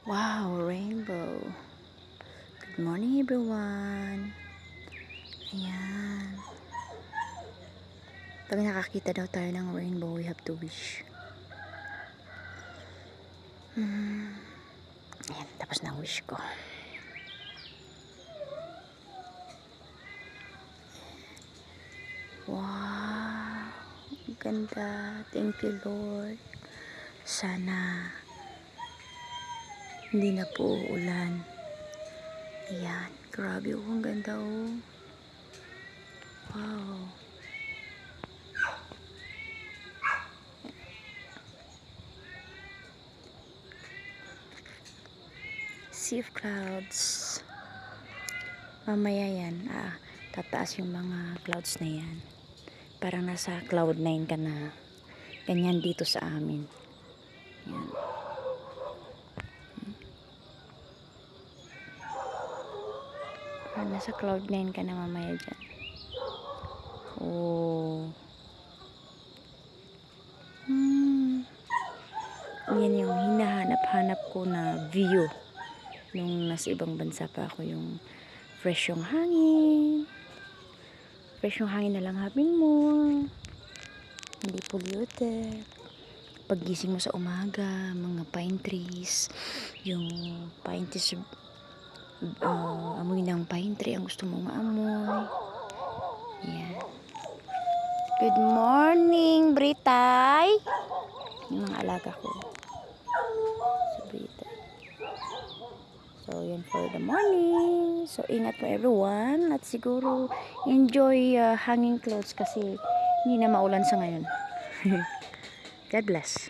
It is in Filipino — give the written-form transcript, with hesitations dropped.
Wow, rainbow. Good morning, everyone. Ayan. Pag nakakita daw tayo ng rainbow, we have to wish. Ayan, tapos na ang wish ko. Wow, ganda. Thank you, Lord. Sana hindi na po ulan. Ayan, grabe oh, ang ganda oh. Wow. Sea of clouds. Mamaya yan, tataas yung mga clouds na yan. Parang nasa cloud 9 ka na. Ganyan dito sa amin. Yan. Parang nasa cloud 9 ka na mamaya dyan. Oh. Yan yung hinahanap-hanap ko na view. Nung nasa ibang bansa pa ako, yung fresh yung hangin. Fresh yung hangin na lang hapin mo. Hindi polluted. Paggising mo sa umaga, mga pine trees, yung pine trees, amoy ng pine tree ang gusto mong maamoy. Yan. Good morning, Britay! Yung mga alaga ko. Si Britay. So, yan for the morning. So, ingat po everyone. At siguro, enjoy hanging clouds kasi hindi na maulan sa ngayon. God bless.